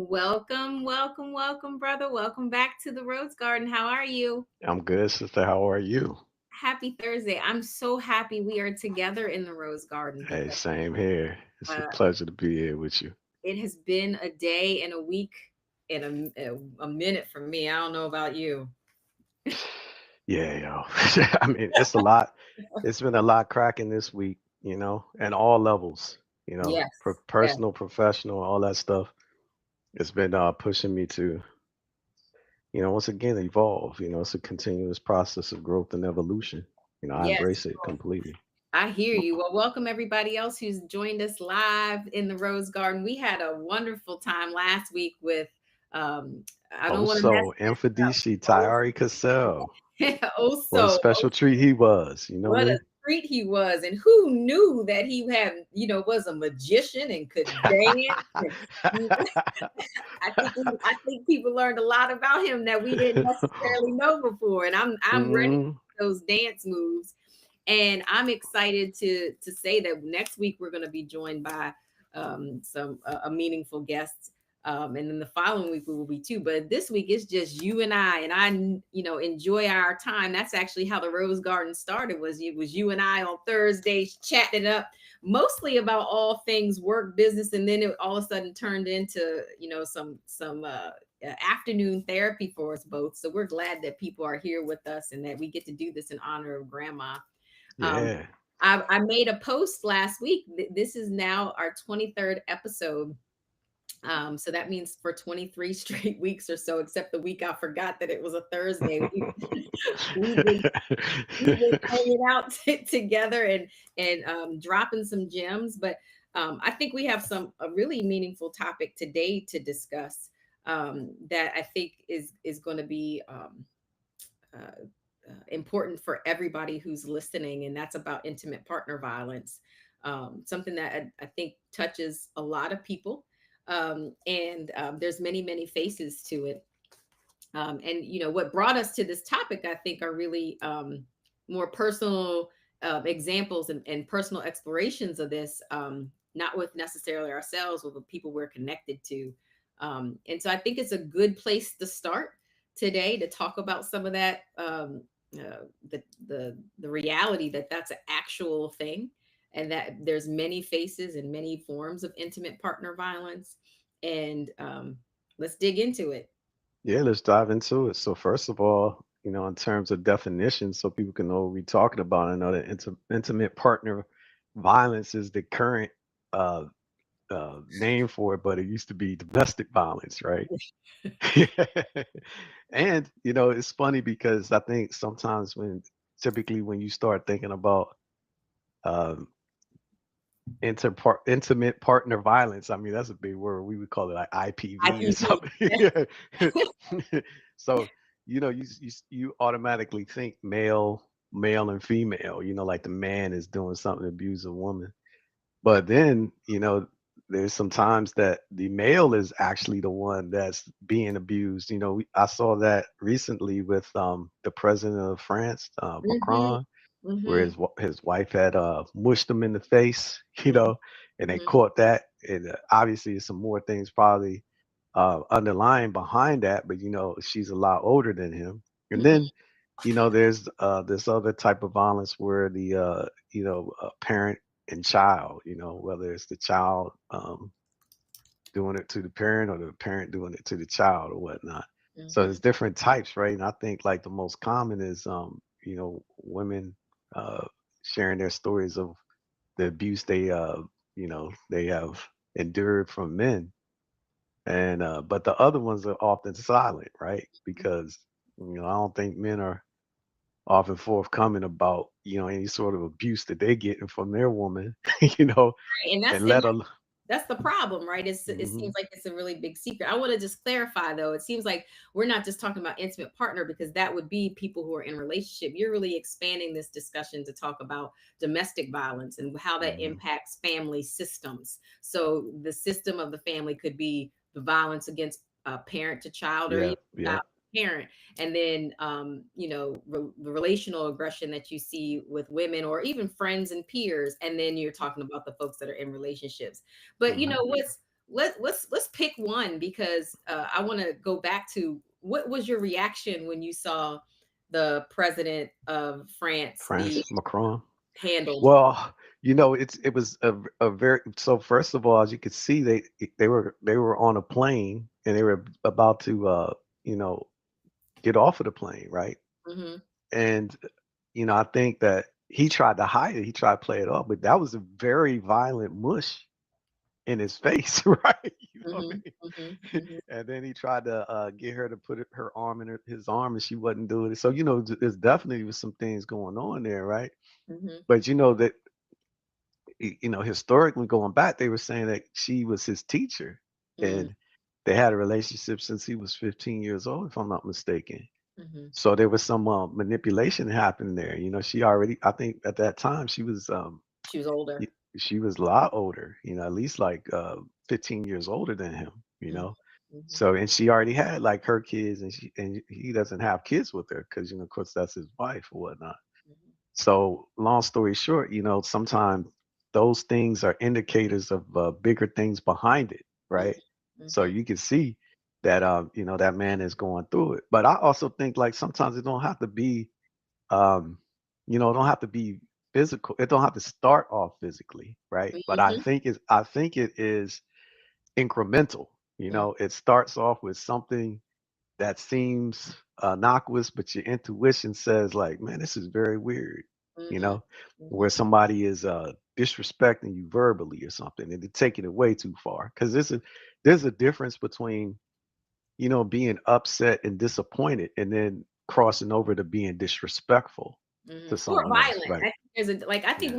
Welcome, welcome, welcome, brother. Welcome back to the Rose Garden. How are you? I'm good, sister. How are you? Happy Thursday. I'm so happy we are together in the Rose Garden Hey, because same here. It's a uh, pleasure to be here with you. it has been a day and a week and a minute for me. I don't know about you. Yeah, yo. I mean, it's a lot. It's been a lot cracking this week, and all levels, Yes, yes, personal, professional, all that stuff. It's been pushing me to, once again, evolve. It's a continuous process of growth and evolution. I yes. embrace it completely. I hear you. Well, welcome everybody else who's joined us live in the Rose Garden. We had a wonderful time last week with I don't want to mess Also, Infadici, Tyari Cassell. this up. Oh What a so special treat he was. You know what a me? treat he was, and who knew that he had, was a magician and could dance. And I think people learned a lot about him that we didn't necessarily know before. And I'm ready hmm for those dance moves, and I'm excited to say that next week we're going to be joined by some a meaningful guest. And then the following week we will be too. But this week it's just you and I, enjoy our time. That's actually how the Rose Garden started. Was you and I on Thursdays chatting it up, mostly about all things work, business, and then it all of a sudden turned into afternoon therapy for us both. So we're glad that people are here with us and that we get to do this in honor of Grandma. Um, Yeah. I made a post last week. This is now our 23rd episode. So that means for 23 straight weeks or so, except the week I forgot that it was a Thursday. We've been we've been hanging out together and dropping some gems. But I think we have a really meaningful topic today to discuss that I think is going to be uh, important for everybody who's listening, and that's about intimate partner violence. Something that I think touches a lot of people, and there's many faces to it. And what brought us to this topic, I think, are really more personal examples and personal explorations of this, not with necessarily ourselves, but with people we're connected to. And so I think it's a good place to start today to talk about some of that, the reality that that's an actual thing, and that there's many faces and many forms of intimate partner violence. And let's dig into it. Yeah, let's dive into it. So first of all, in terms of definition, so people can know what we're talking about, I know that intimate partner violence is the current uh, name for it, but it used to be domestic violence, right? And it's funny because I think sometimes typically when you start thinking about um, intimate partner violence. I mean, that's a big word. We would call it like IPV or IPV. something. Yeah. So, you automatically think male and female, like the man is doing something to abuse a woman. But then, there's sometimes that the male is actually the one that's being abused. I saw that recently with the president of France, Mhm, Macron, where mhm, his wife had mushed him in the face, mhm, and they mhm, caught that. And obviously, some more things probably underlying behind that, but she's a lot older than him. And mhm. then, there's this other type of violence where the parent and child, whether it's the child doing it to the parent or the parent doing it to the child or whatnot. So Mhm. there's different types, right? And I think like the most common is women uh sharing their stories of the abuse they have endured from men. And but the other ones are often silent, right? Because I don't think men are often forthcoming about any sort of abuse that they're getting from their woman, you know, Right, and that's and and let alone. that's the problem, right? It seems Mhm. like it's a really big secret. I wanna just clarify, though, it seems like we're not just talking about intimate partner because that would be people who are in a relationship. You're really expanding this discussion to talk about domestic violence and how that Mhm. impacts family systems. So the system of the family could be the violence against parent to child or Yeah, even yeah. child to parent. And then, the relational aggression that you see with women or even friends and peers. And then you're talking about the folks that are in relationships. But Mhm. let's pick one, because I want to go back to what was your reaction when you saw the president of France be France, Macron. handled. Well, it was a very so first of all, as you could see, they were on a plane and they were about to you know, get off of the plane, right? Hmm. And I think that he tried to hide it, he tried to play it off, but that was a very violent mush in his face, right? You know what I Hmm. Hmm. mean? Hmm. And then he tried to get her to put her arm in his arm, and she wasn't doing it. So there's definitely was some things going on there, right? Hmm. But that historically going back, they were saying that she was his teacher, Hmm. and they had a relationship since he was 15 years old, if I'm not mistaken. Hmm. So there was some manipulation happening there. She already, I think, at that time She was older. y- she was a lot older. At least like 15 years older than him. Hmm. Hmm. So and she already had like her kids, and he doesn't have kids with her because of course that's his wife or whatnot. So, long story short, sometimes those things are indicators of bigger things behind it, Hmm. right? So Hmm. you can see that that man is going through it. But I also think like sometimes it don't have to be um, it don't have to be physical. It don't have to start off physically, right? But Hmm. I think it is incremental. It starts off with something that seems innocuous, but your intuition says like, man, this is very weird, you Hmm. know, Hmm. where somebody is disrespecting you verbally or something, and they're taking it way too far. Because there's a difference between being upset and disappointed, and then crossing over to being disrespectful Hmm. to Or someone else, violent. right? I think Yeah,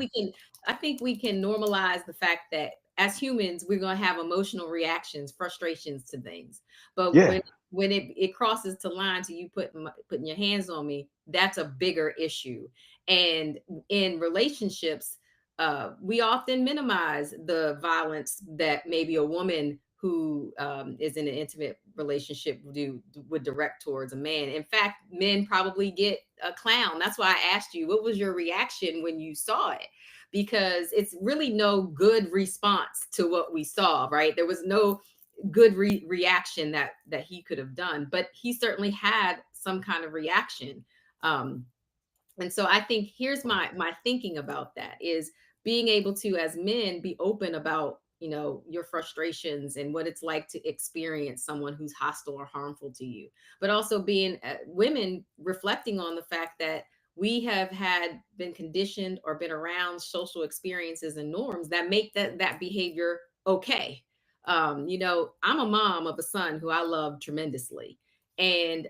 we can normalize the fact that as humans we're going to have emotional reactions, frustrations to things. But yeah, when it crosses to line to you putting your hands on me, that's a bigger issue. And in relationships, we often minimize the violence that maybe a woman who is in an intimate relationship would direct towards a man. In fact, men probably get a clown. That's why I asked you, what was your reaction when you saw it? Because it's really no good response to what we saw, right? There was no good reaction that he could have done, but he certainly had some kind of reaction. Um, and so I think here's my thinking about that is being able to, as men, be open about your frustrations and what it's like to experience someone who's hostile or harmful to you, but also being women reflecting on the fact that we have had been conditioned or been around social experiences and norms that make that behavior okay. I'm a mom of a son who I love tremendously, and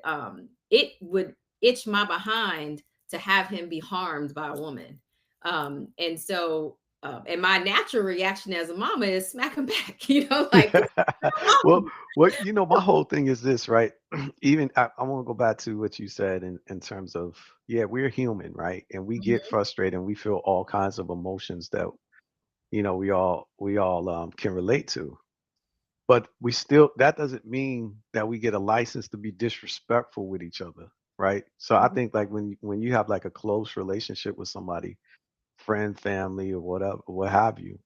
it would itch my behind to have him be harmed by a woman. And so, and my natural reaction as a mama is smack him back, like it's well, mama. my whole thing is this, right? Even I want to go back to what you said in terms of, yeah, we're human, right? And we get Mhm. frustrated and we feel all kinds of emotions that we all can relate to. But that doesn't mean that we get a license to be disrespectful with each other, right? So I Mhm. think like when you have like a close relationship with somebody, friend, family, or whatever, what have you,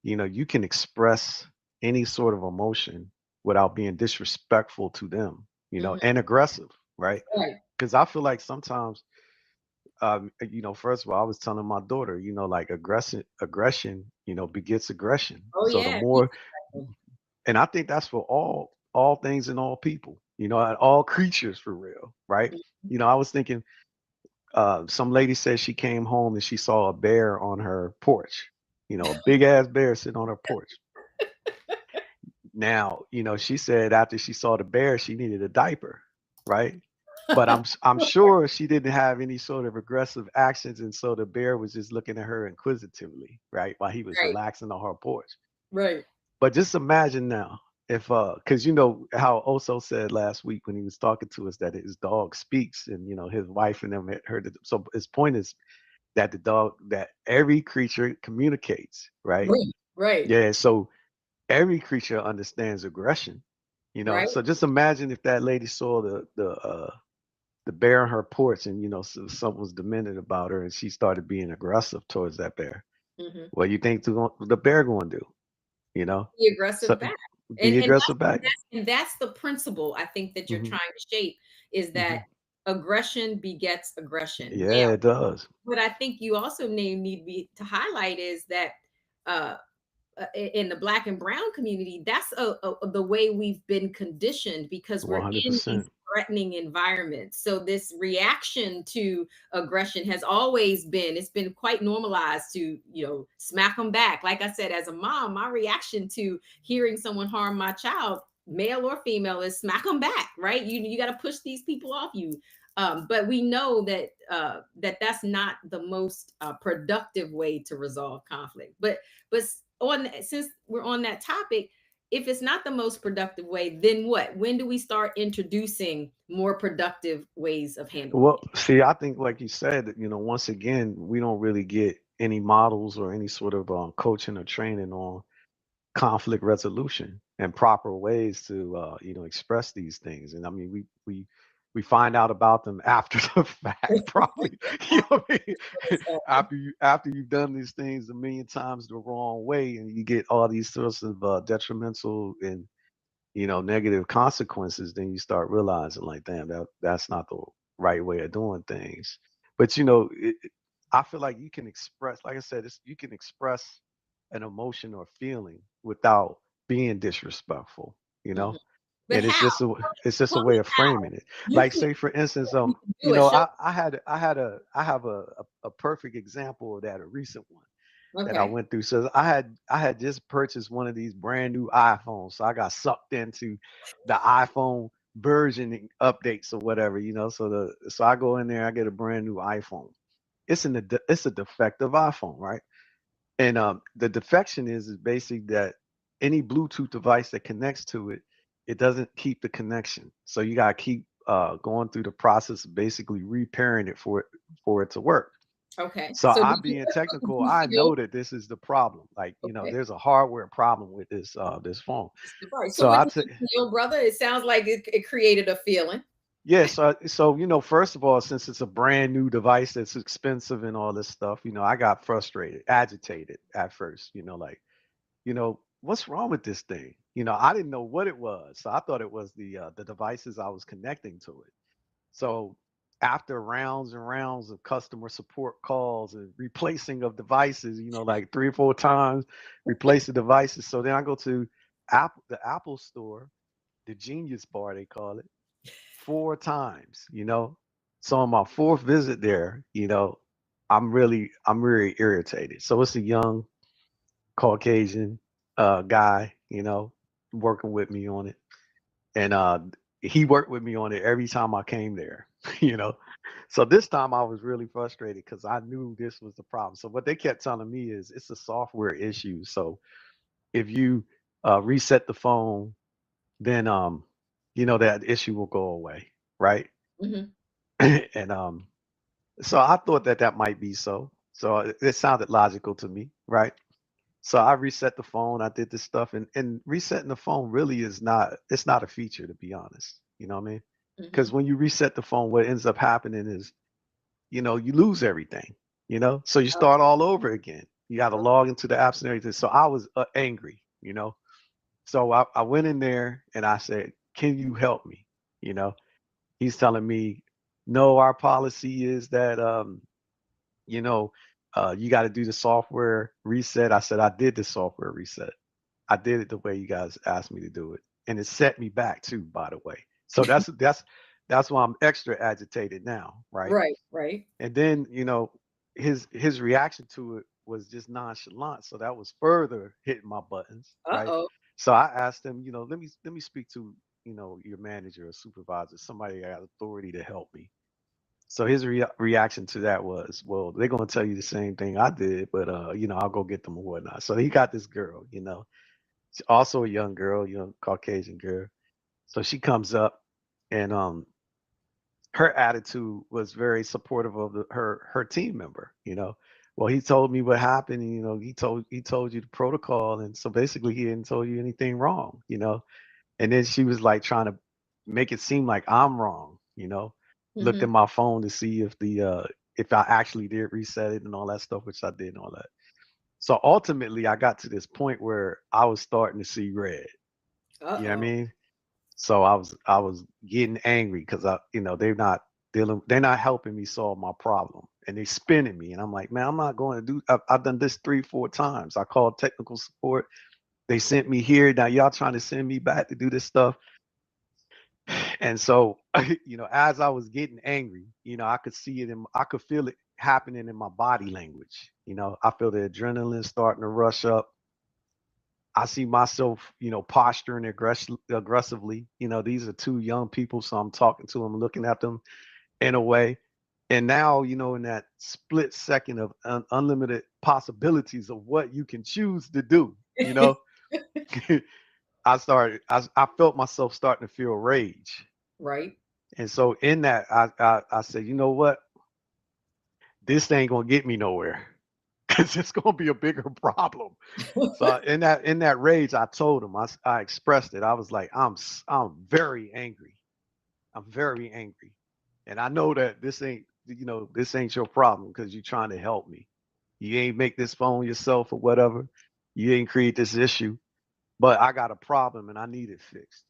you can express any sort of emotion without being disrespectful to them, Mhm. and aggressive, right? Right. Because I feel like sometimes, first of all, I was telling my daughter, like aggression, begets aggression. Oh So the yeah. more, and I think that's for all things and all people, and all creatures for real, right? I was thinking, some lady said she came home and she saw a bear on her porch, a big ass bear sitting on her porch. Now, she said after she saw the bear, she needed a diaper, right? But I'm sure she didn't have any sort of aggressive actions, and so the bear was just looking at her inquisitively, right, while he was Right. relaxing on her porch. Right. But just imagine now if, because how Oso said last week when he was talking to us that his dog speaks, and his wife and them had heard it. So his point is that every creature communicates, right? Right. Right. Yeah. So every creature understands aggression, Right. so just imagine if that lady saw the bear on her porch, and something was demented about her and she started being aggressive towards that bear. Hmm. What do you think the bear going to do, you know Be so aggressive back. Be And aggressive back. that's the principle I think that you're Hmm. trying to shape is that Hmm. aggression begets aggression. Now, Yeah, it does. what I think you also need be to highlight is that uh, in the black and brown community, that's the way we've been conditioned because we're in these 100%. threatening environments. So this reaction to aggression has always been, it's been quite normalized to, smack them back. Like I said, as a mom, my reaction to hearing someone harm my child, male or female, is smack them back, right? You got to push these people off you. But we know that that's not the most productive way to resolve conflict. But on since we're on that topic, if it's not the most productive way, then what? When do we start introducing more productive ways of handling Well, it? see, I think, like you said, once again, we don't really get any models or any sort of coaching or training on conflict resolution and proper ways to express these things. And I mean, we find out about them after the fact, probably. You know what I mean? After you've done these things a million times the wrong way, and you get all these sorts of detrimental and negative consequences, then you start realizing, like, damn, that's not the right way of doing things. But I feel like you can express, like I said, you can express an emotion or feeling without being disrespectful, you Mhm. know. But And how? it's just a Tell way me of how framing it. you Like, can say for instance, you can do it. Show. I have a perfect example of that, a recent one that I Okay. went through. So I had just purchased one of these brand new iPhones. So I got sucked into the iPhone version updates or whatever, so I go in there, I get a brand new iPhone. It's a defective iPhone, right? And the defection is basically that any Bluetooth device that connects to it, it doesn't keep the connection. So you gotta keep going through the process of basically repairing it for it to work. Okay. So So did I you being work with technical, Blue I Steel? know that this is the problem. Like, Okay. there's a hardware problem with this phone. Right. So So what I did t- you feel, brother? It sounds like it created a feeling. Yeah, so first of all, since it's a brand new device that's expensive and all this stuff, I got frustrated, agitated at first, like, what's wrong with this thing? I didn't know what it was. So I thought it was the devices I was connecting to it. So after rounds and rounds of customer support calls and replacing of devices, like 3 or 4 times, replace the devices. So then I go to the Apple store, the Genius Bar they call it, 4 times. So on my fourth visit there, I'm really irritated. So it's a young Caucasian guy, working with me on it, and he worked with me on it every time I came there. you know. So this time I was really frustrated because I knew this was the problem. So what they kept telling me is it's a software issue. So if you reset the phone, then that issue will go away, right? Hmm. And so I thought that might be so. So it sounded logical to me, right? So I reset the phone. I did this stuff, and resetting the phone really is not. It's not a feature, to be honest. You know what I mean? Because Hmm. when you reset the phone, what ends up happening is, you lose everything. So you start all over again. You got to log into the apps and everything. So I was angry. So I went in there and I said, "Can you help me?" You know, he's telling me, "No, our policy is that you know, you got to do the software reset." I said, "I did the software reset. I did it the way you guys asked me to do it, and it set me back too, by the way." So that's why I'm extra agitated now, right? Right. Right. And then his reaction to it was just nonchalant, so that was further hitting my buttons, Uh right? oh. So I asked him, let me speak to your manager or supervisor, somebody that got authority to help me. So his reaction to that was, well, they're gonna tell you the same thing I did, but I'll go get them or whatnot. So he got this girl, she's also a young girl, Caucasian girl. So she comes up, and her attitude was very supportive of her team member. Well, he told me what happened. And, he told you the protocol, and so basically he didn't tell you anything wrong. And then she was like trying to make it seem like I'm wrong. Looked Hmm. at my phone to see if I actually did reset it and all that stuff, which I did and all that. So ultimately, I got to this point where I was starting to see red. You know what I Uh-oh. mean? So I was getting angry because they're not helping me solve my problem. And they spinning me. And I'm like, man, I'm not going to do I've done this 3, 4 times. I called technical support. They sent me here. Now y'all trying to send me back to do this stuff. And so, as I was getting angry, I could see it I could feel it happening in my body language. I feel the adrenaline starting to rush up. I see myself, posturing aggressively. These are two young people, so I'm talking to them, looking at them in a way. And now, in that split second of unlimited possibilities of what you can choose to do, I felt myself starting to feel rage. Right. And so in that, I said, you know what? This ain't gonna get me nowhere because it's gonna be a bigger problem. So in that rage, I told him, I expressed it. I was like, I'm very angry. I'm very angry, and I know that this ain't your problem because you're trying to help me. You ain't make this phone yourself or whatever. You ain't create this issue, but I got a problem and I need it fixed.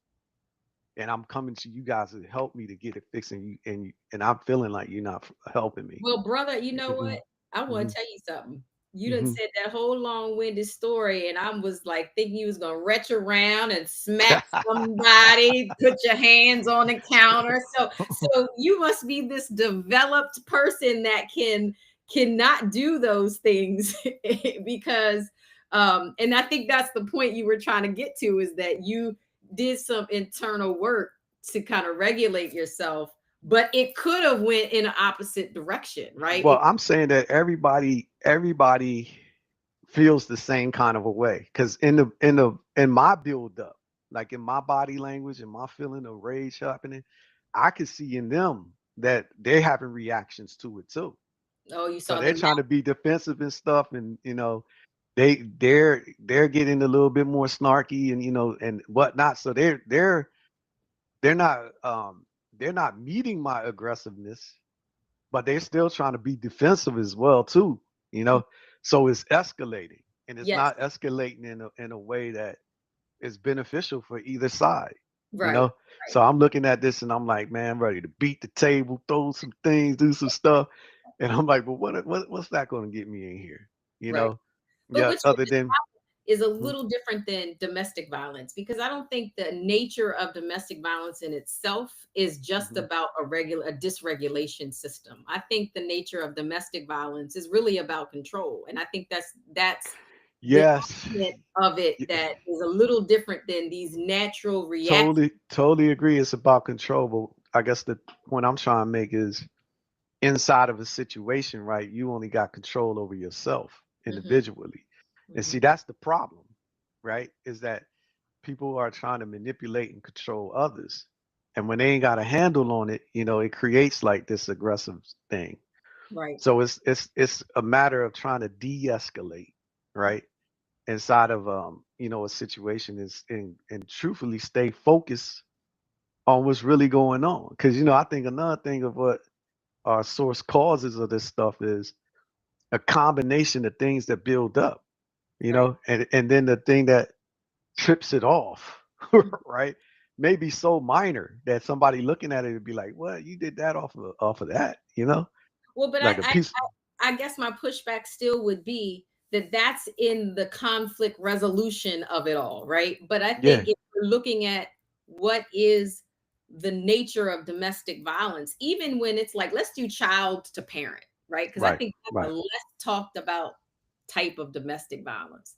And I'm coming to you guys to help me to get it fixed, and I'm feeling like you're not helping me. Well, brother, you know what? Hmm. I want Hmm. to tell you something. You done Hmm. said that whole long-winded story, and I was like thinking you was gonna retch around and smack somebody, put your hands on the counter. So you must be this developed person that cannot do those things because and I think that's the point you were trying to get to is that you did some internal work to kind of regulate yourself, but it could have went in an opposite direction, right? Well, I'm saying that everybody feels the same kind of a way because in my build up, like in my body language and my feeling of rage happening, I can see in them that they're having reactions to it too. Oh, you So saw they're the trying to be defensive and stuff, and they're getting a little bit more snarky and and whatnot. So they're not they're not meeting my aggressiveness, but they're still trying to be defensive as well too. You map. know, so it's escalating, and it's Yes, not escalating in a way that is beneficial for either side. You right, know, so I'm looking at this and I'm like, man, I'm ready to beat the table, throw some things, do some stuff, and I'm like, but what's that going to get me in here? You right. know, But yeah. what you Other than is a Mhm. little different than domestic violence because I don't think the nature of domestic violence in itself is just Mhm. about a dysregulation system. I think the nature of domestic violence is really about control, and I think that's the Yes, element of it y- that is a little different than these natural reactions. totally agree. It's about control, but I guess the point I'm trying to make is inside of a situation, right, you only got control over yourself Mhm, individually. And mhm. see, that's the problem, right? Is that people are trying to manipulate and control others. And when they ain't got a handle on it, it creates like this aggressive thing. Right. So it's a matter of trying to de-escalate, right? Inside of a situation is and truthfully stay focused on what's really going on. Because I think another thing of what our source causes of this stuff is a combination of things that build up, Right. and then the thing that trips it off, right? Maybe so minor that somebody looking at it would be like, "What? You did that off of that?" Well, but Like a piece. I guess my pushback still would be that that's in the conflict resolution of it all, right? But I Yeah, think if we're looking at what is the nature of domestic violence, even when it's like, let's do child to parent, right? Because I right, think that's right. a less talked about type of domestic violence.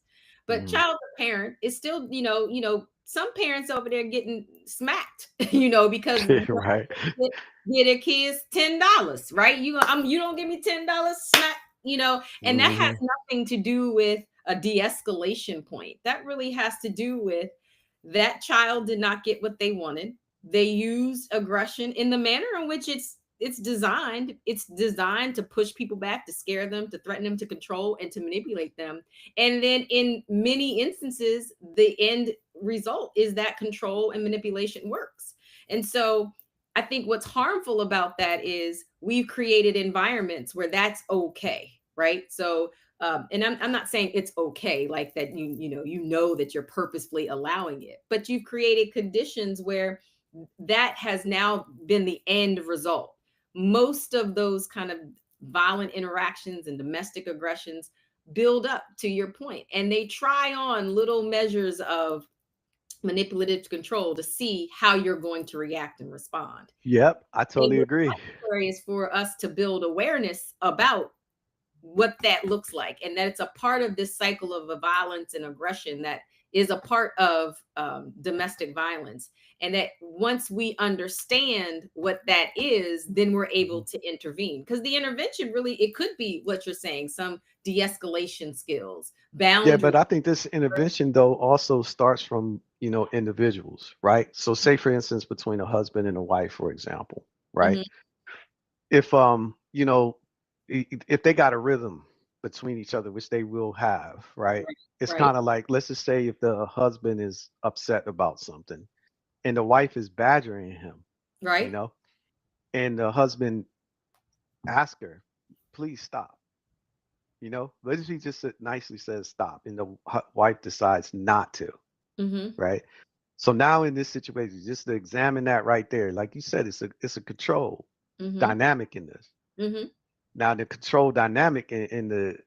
But Mhm. child to parent is still, some parents over there getting smacked, because Right. give their kids $10, right? You don't give me $10, smack, and that has Mhm. nothing to do with a de-escalation point. That really has to do with that child did not get what they wanted. They used aggression in the manner in which it's designed. It's designed to push people back, to scare them, to threaten them, to control, and to manipulate them. And then in many instances, the end result is that control and manipulation works. And so I think what's harmful about that is we've created environments where that's okay, right? So and I'm not saying it's okay, like that you know that you're purposefully allowing it, but you've created conditions where that has now been the end result. Most of those kind of violent interactions and domestic aggressions build up to your point, and they try on little measures of manipulative control to see how you're going to react and respond. Yep, I And totally what's agree. necessary is for us to build awareness about what that looks like, and that it's a part of this cycle of violence and aggression that is a part of domestic violence, and that once we understand what that is, then we're able Mhm. to intervene, because the intervention really, it could be what you're saying, some de-escalation skills, Yeah, boundaries. but I think this intervention though also starts from, individuals, right? So say for instance between a husband and a wife, for example, right? Mhm. If if they got a rhythm between each other, which they will have, right? Right, It's right, kind of like, let's just say if the husband is upset about something and the wife is badgering him, you right. know, and the husband asks her, please stop, what if he just nicely says stop and the wife decides not to, Mhm, right? So now in this situation, just to examine that right there, like you said, it's a control mhm, dynamic in this. mhm, Now the control dynamic in the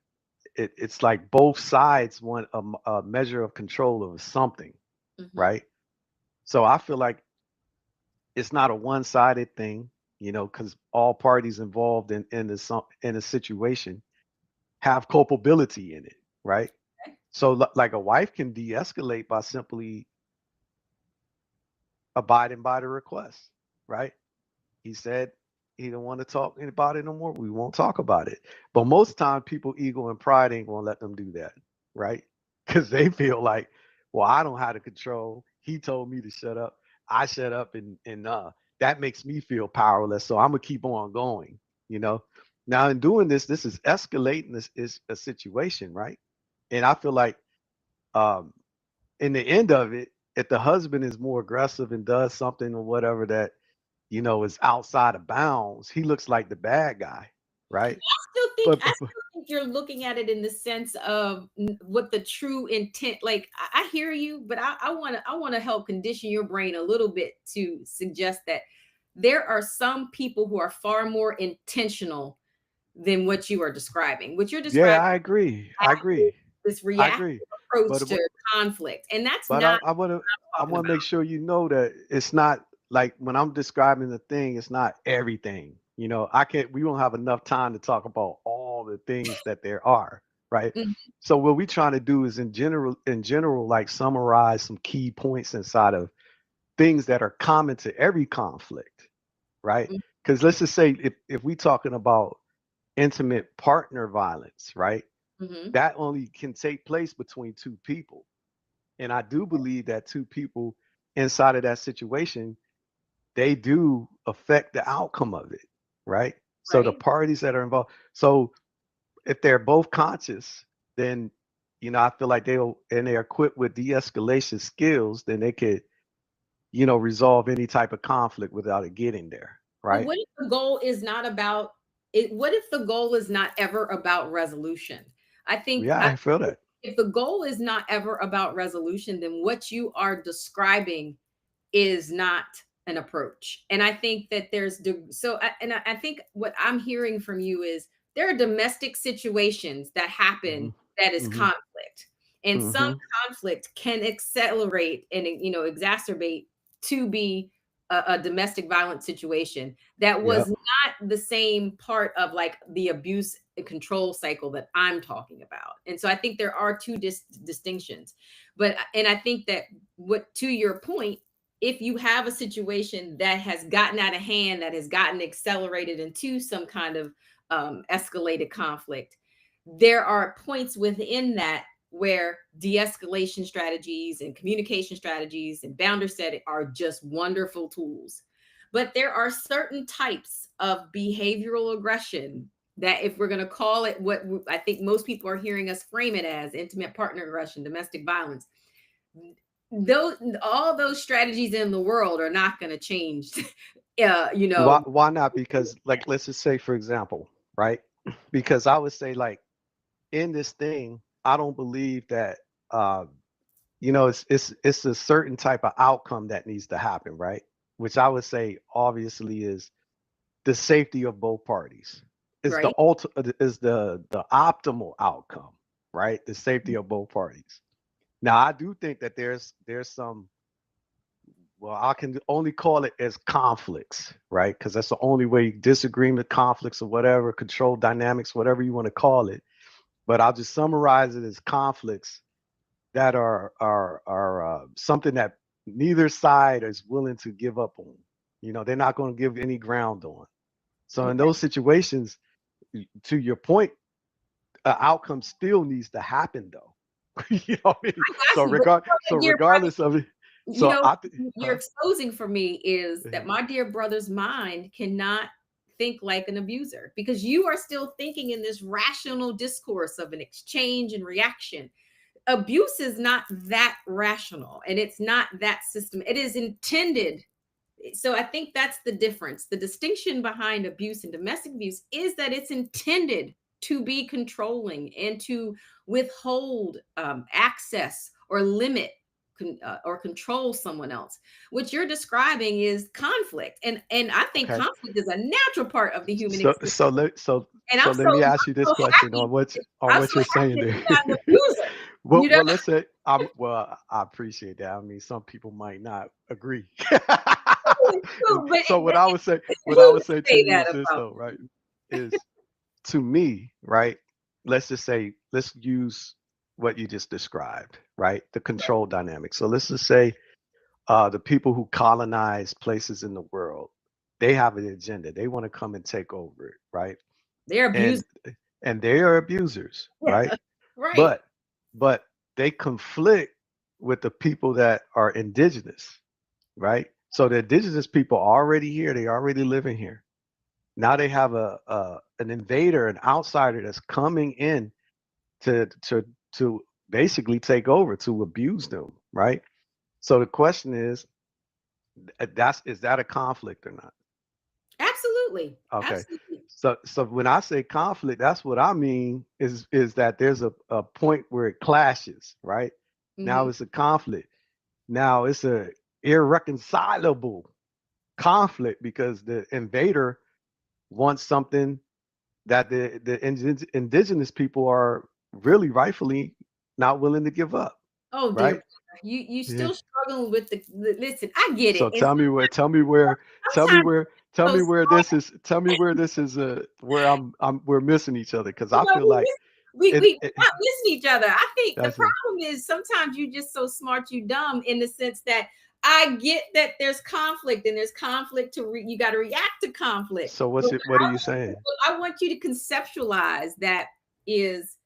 it's like both sides want a measure of control over something, mhm. right? So I feel like it's not a one-sided thing, because all parties involved in a situation have culpability in it, right? Okay. So like a wife can de-escalate by simply abiding by the request, right? He said he don't want to talk about it no more. We won't talk about it. But most time, people ego and pride ain't gonna let them do that, right? Because they feel like, well, I don't have the control. He told me to shut up. I shut up, and that makes me feel powerless. So I'm gonna keep on going. You know. Now in doing this, this is escalating. This is a situation, right? And I feel like um, in the end of it, if the husband is more aggressive and does something or whatever that is outside of bounds, he looks like the bad guy, right? I But still think you're looking at it in the sense of what the true intent. Like I hear you, but I want to help condition your brain a little bit to suggest that there are some people who are far more intentional than what you are describing. What you're yeah, describing I agree. I is agree. this I reactive agree. approach But to conflict, and that's but not I talking want to about. make sure that it's not like when I'm describing the thing, it's not everything. I can't. We won't have enough time to talk about all the things that there are, right? Mhm, So what we trying to do is in general, like summarize some key points inside of things that are common to every conflict, right? Because let's just say if we talking about intimate partner violence, right? mhm. That only can take place between two people. And I do believe that two people inside of that situation, they do affect the outcome of it, right? So the Right. parties that are involved. So if they're both conscious, then I feel like they're equipped with de-escalation skills, then they could, resolve any type of conflict without it getting there, But right? what if the goal is not about it? What if the goal is not ever about resolution? I think Yeah, I feel that. if the goal is not ever about resolution, then what you are describing is not an approach. And I think that I think what I'm hearing from you is there are domestic situations that Hmm. happen that is Hmm. conflict. And some Hmm. conflict can accelerate and exacerbate to be a domestic violence situation that was Yep. not the same part of like the abuse and control cycle that I'm talking about. And so I think there are two distinctions. And I think that what to your point, if you have a situation that has gotten out of hand, that has gotten accelerated into some kind of escalated conflict, there are points within that where de-escalation strategies and communication strategies and boundary setting are just wonderful tools. But there are certain types of behavioral aggression that, if we're going to call it what I think most people are hearing us frame it as, intimate partner aggression, domestic violence, those all those strategies in the world are not going to change. You Why know. why not? Because like let's just say for example, right? Because I would say like in this thing, I don't believe that you know, it's a certain type of outcome that needs to happen, right? Which I would say obviously is the safety of both parties. Is the Right. is the optimal outcome, right? The safety of both parties. Now, I do think that there's some, well, I can only call it as conflicts, right? Because that's the only way, disagreement, conflicts, or whatever, control dynamics, whatever you want to call it. But I'll just summarize it as conflicts that are something that neither side is willing to give up on. You know, they're not going to give any ground on. So in Okay. those situations, to your point, an outcome still needs to happen, though. You know what I mean? I got you. But So dear brother, regardless of it, you so know, you're huh? exposing for me is that Mhm. my dear brother's mind cannot think like an abuser because you are still thinking in this rational discourse of an exchange and reaction. Abuse is not that rational and it's not that system. It is intended. So I think that's the difference. The distinction behind abuse and domestic abuse is that it's intended to be controlling and to withhold access or limit or control someone else. What you're describing is conflict, and I think Okay. conflict is a natural part of the human So experience. so let so And so let me ask you I'm this so question happy. on I'm what so you're happy saying that there. you're not an abuser. well, You know, well, let's say well, I appreciate that. I mean, some people might not agree. it's true, but So what I who would to say to say you that is this about? though, right? Is to me, right? Let's just say, let's use what you just described, right? The control dynamic. So let's just say the people who colonize places in the world, they have an agenda. They want to come and take over it, right? They're And abusers. they are abusers, right? Yeah, right. But but they conflict with the people that are indigenous, right? So the indigenous people are already here. They already living here. Now they have a an invader, an outsider that's coming in to to basically take over, to abuse them, right? So the question is, that's is that a conflict or not? Absolutely. Okay. Absolutely. So when I say conflict, that's what I mean is that there's a point where it clashes, right? Now Mhm. it's a conflict. Now it's a irreconcilable conflict because the invader wants something that the indigenous people are really rightfully not willing to give up, Oh, dear right? brother, you Yeah. still struggling with listen, I get it. So And sometimes so tell me where this is where we're missing each other, because you I know, feel like we're not missing each other. I think the that's it. problem is sometimes you just so smart, you dumb in the sense that I get that there's conflict and there's conflict you got to react to conflict. So But what are you saying? what I want you to conceptualize that is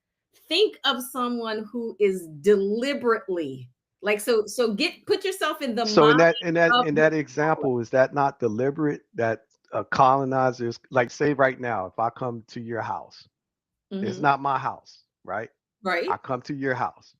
think of someone who is deliberately like so get put yourself in the So mind of in the that example, is that not deliberate? That colonizers, like, say right now, if I come to your house, it's Mhm. not my house, right? I Right? come to your house.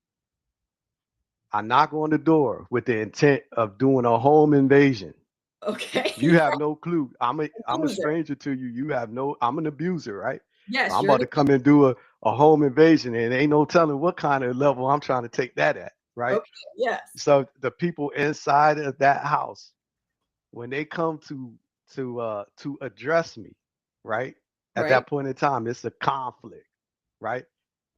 I knock on the door with the intent of doing a home invasion. You Okay. have no clue. I'm a User. stranger to you. You have no. I'm an abuser, right? So Yes, I'm you're about the to come and do a home invasion, and ain't no telling what kind of level I'm trying to take that at, right? okay. Yes. So the people inside of that house, when they come to address me, right? At Right? that point in time, it's a conflict, right?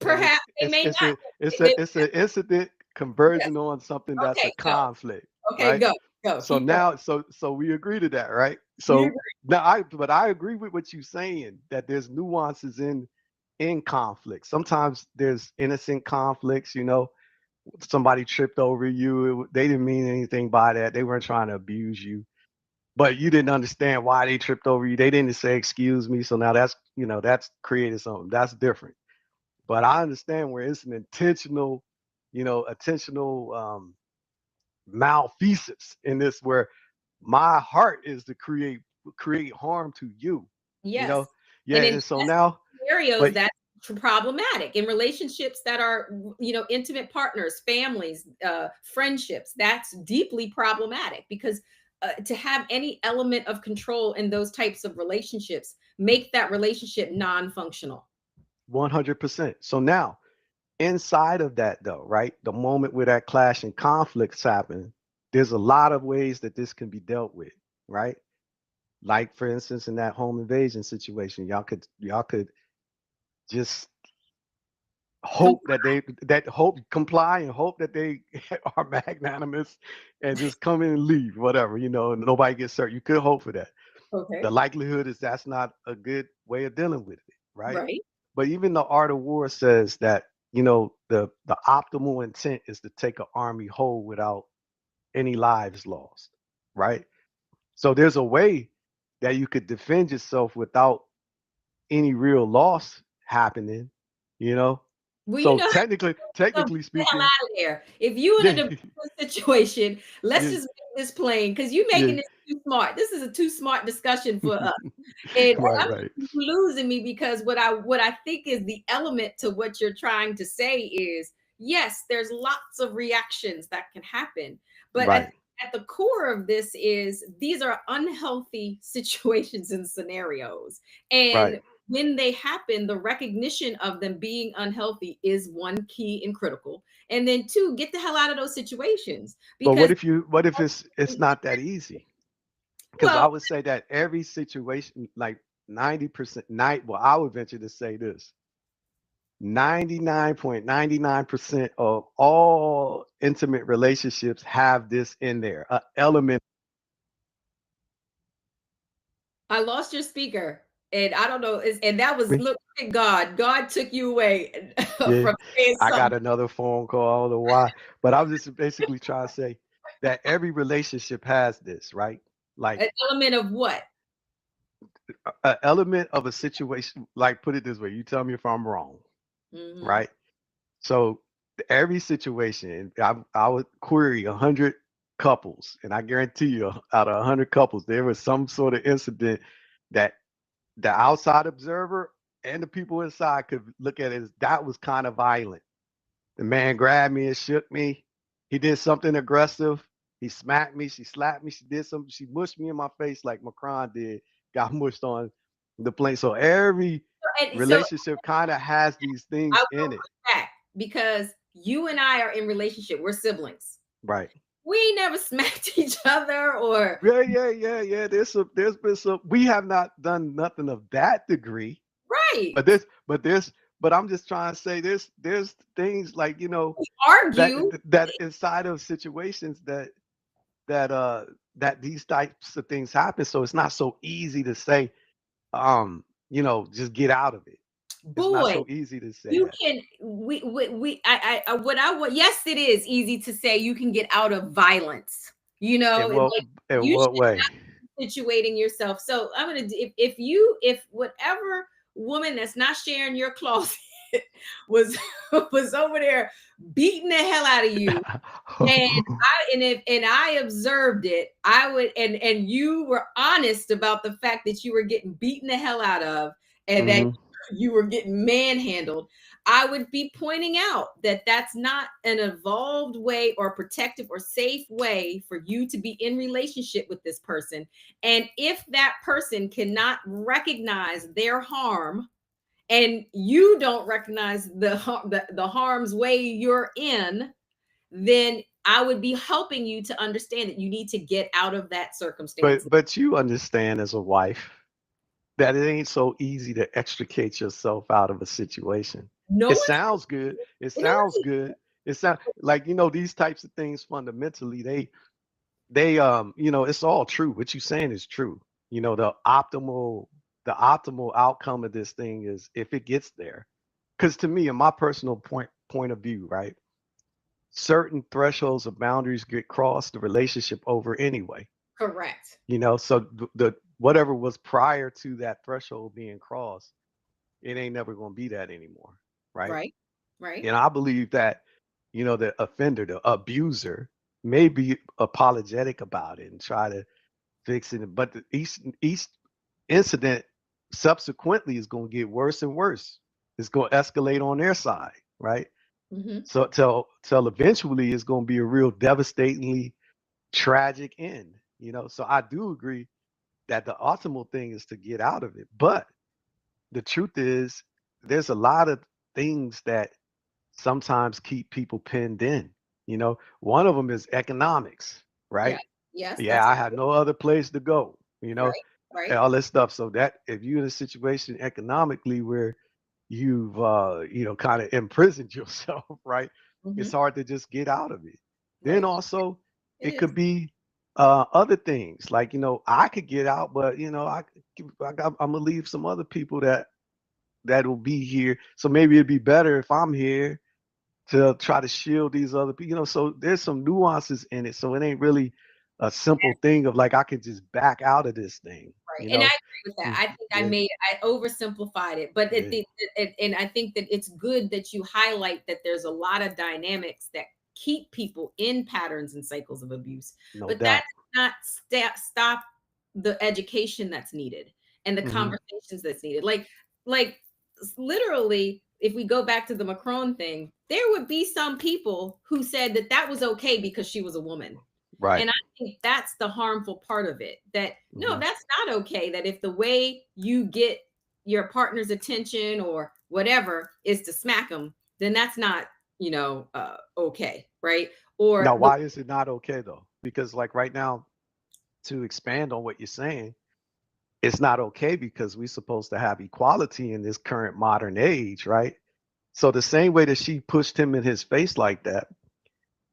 And Perhaps they may not. They, it's an incident yes. converging on something that's a Okay, go. conflict, Okay, right? go. Go. So Keep going. now, so we agree to that, right? You So now but I agree with what you're saying, that there's nuances in conflict. Sometimes there's innocent conflicts, you know, somebody tripped over you. They didn't mean anything by that. They weren't trying to abuse you, but you didn't understand why they tripped over you. They didn't say excuse me. So now that's, you know, that's created something. That's different. But I understand where it's an intentional, you know, intentional malfeasance in this, where my heart is to create harm to you, you yes. know. Yeah, And in and so now, scenarios but that's problematic in relationships that are intimate partners, families, friendships, that's deeply problematic because to have any element of control in those types of relationships make that relationship non-functional. 100%. So now, inside of that, though, right, the moment where that clash and conflicts happen, there's a lot of ways that this can be dealt with, right? Like for instance, in that home invasion situation, y'all could just hope that Comply. they that hope comply and hope that they are magnanimous and just come in and leave, whatever, and nobody gets hurt. You could hope for that. The Okay. likelihood is that's not a good way of dealing with it, right? Right. But even the art of war says that, the optimal intent is to take an army whole without any lives lost, right? So there's a way that you could defend yourself without any real loss happening, you know. Well, So how to get technically the hell speaking, out of there. If you in a yeah, divorce situation, let's yeah, just make this plain because you yeah, making this too smart. This is a too smart discussion for us. And right, I'm right, losing me because what I think is the element to what you're trying to say is yes, there's lots of reactions that can happen, but right, at the core of this is these are unhealthy situations and scenarios. And right. when they happen, the recognition of them being unhealthy is one key and critical. And then two, get the hell out of those situations But because what if it's not that easy? Because I well, would say that every situation, like 90%, well, I would venture to say this: 99.99% of all intimate relationships have this in there, an element. I lost your speaker, and I don't know. And that was Me. look at God. God took you away Yeah, from saying I got something. another phone call. I don't know why, but I was just basically trying to say that every relationship has this, right? Like An element of what? an element of a situation. Like put it this way: you tell me if I'm wrong, Hmm. right? So every situation, I would query 100 couples, and I guarantee you, out of 100 couples, there was some sort of incident that the outside observer and the people inside could look at it as that was kind of violent. The man grabbed me and shook me. He did something aggressive. He smacked me. She slapped me. She did something. She mushed me in my face like Macron did. Got mushed on the plane. So every And so relationship kind of has these I things will in it, push back because you and I are in relationship. We're siblings. right? We ain't never smacked each other or Yeah, yeah, yeah, yeah. There's been some. We have not done nothing of that degree, but right. but I'm just trying to say there's things like We that argue. that inside of situations that that these types of things happen. So it's not so easy to say, just get out of it. It's not Boy, so easy to say you that. can what I want. Yes, it is easy to say you can get out of violence. Like In you what way? situating yourself. So I'm gonna if whatever woman that's not sharing your closet was was over there beating the hell out of you, and I observed it, I would and you were honest about the fact that you were getting beaten the hell out of and that Hmm. you were getting manhandled. I would be pointing out that that's not an evolved way or protective or safe way for you to be in relationship with this person. And if that person cannot recognize their harm and you don't recognize the harm's way you're in, then I would be helping you to understand that you need to get out of that circumstance. But you understand as a wife that it ain't so easy to extricate yourself out of a situation. No It one's sounds good. It sounds right. good. It sounds like these types of things fundamentally it's all true. What you're saying is true. The optimal outcome of this thing is if it gets there. Because to me, in my personal point of view, right, certain thresholds of boundaries get crossed, the relationship over anyway. Correct. So the whatever was prior to that threshold being crossed, it ain't never going to be that anymore, right? Right. Right. And I believe that the offender, the abuser, may be apologetic about it and try to fix it, but each incident subsequently is going to get worse and worse. It's going to escalate on their side, right? Hmm. So till eventually it's going to be a real devastatingly tragic end. So I do agree that the optimal thing is to get out of it, but the truth is there's a lot of things that sometimes keep people pinned in. One of them is economics, Yeah. right? Yes, Yeah, that's I had no other place to go, right. and Right. all this stuff. So that if you're in a situation economically where you've kind of imprisoned yourself, right? It's Hmm. hard to just get out of it. Then Right. also It it is. could be other things like I could get out, but I'm gonna leave some other people that'll be here. So maybe it'd be better if I'm here to try to shield these other people. So there's some nuances in it. So it ain't really a simple thing of like I can just back out of this thing. Right, You and I know? agree with that. Mm, I think Yeah, I oversimplified it, but yeah, and I think that it's good that you highlight that there's a lot of dynamics that keep people in patterns and cycles of abuse, no but that doubt. does not stop the education that's needed and the Hmm. conversations that's needed. Like literally, if we go back to the Macron thing, there would be some people who said that that was okay because she was a woman. Right. And I think that's the harmful part of it. That no, Hmm. that's not okay. That if the way you get your partner's attention or whatever is to smack them, then that's not, okay, right? Or Now, the why is it not okay though? Because like right now, to expand on what you're saying, it's not okay because we're supposed to have equality in this current modern age, right? So the same way that she pushed him in his face like that,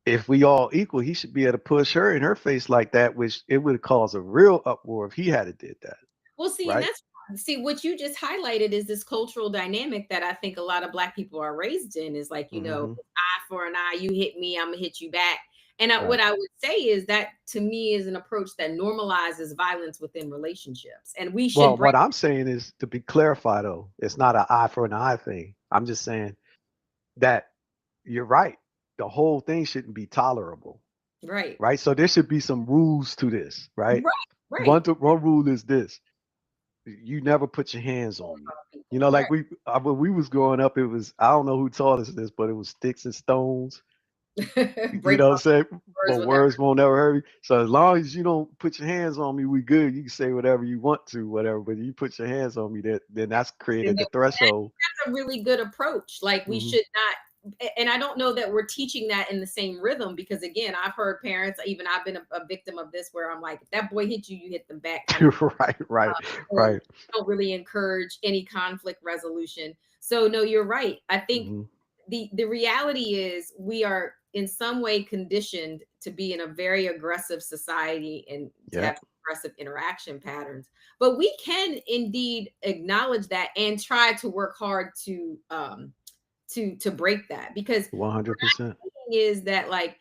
if we all equal, he should be able to push her in her face like that, which it would cause a real uproar if he had did that, well, see, and right? that's see what you just highlighted is this cultural dynamic that I think a lot of Black people are raised in is like, Hmm. eye for an eye, you hit me, I'm gonna hit you back. And what Right. I would say is that to me is an approach that normalizes violence within relationships, and we should Well, break. what I'm saying is to be clarified though, it's not an eye for an eye thing. I'm just saying that you're right. The whole thing shouldn't be tolerable, Right, right? So there should be some rules to this, right? right, right. One rule is this: you never put your hands on me. People, Like right. when we was growing up, it was I don't know who taught us this, but it was sticks and stones. You Break know what I'm our saying? words But with their words won't ever hurt me. So as long as you don't put your hands on me, we good. You can say whatever you want to, whatever. But you put your hands on me, then that's and created the then threshold. that's a really good approach. Like we Hmm. should not, and I don't know that we're teaching that in the same rhythm because again, I've heard parents, even I've been a victim of this where I'm like, if that boy hit you, you hit them back kind of thing. Right, right, And right. don't really encourage any conflict resolution. So no, you're right. I think Hmm. the reality is we are in some way conditioned to be in a very aggressive society and to Yeah. have aggressive interaction patterns, but we can indeed acknowledge that and try to work hard to break that because 100%. is that like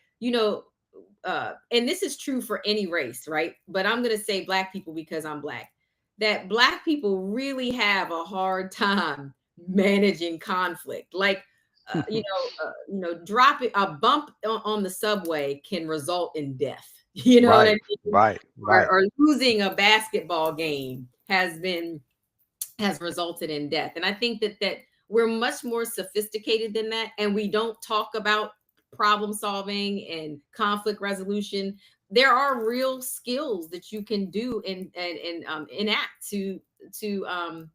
and this is true for any race, right? But I'm going to say Black people because I'm Black, that Black people really have a hard time managing conflict. Like, dropping a bump on the subway can result in death. You know what I Right, mean? right, right. Or losing a basketball game has resulted in death. And I think that we're much more sophisticated than that, and we don't talk about problem solving and conflict resolution. There are real skills that you can do and enact to to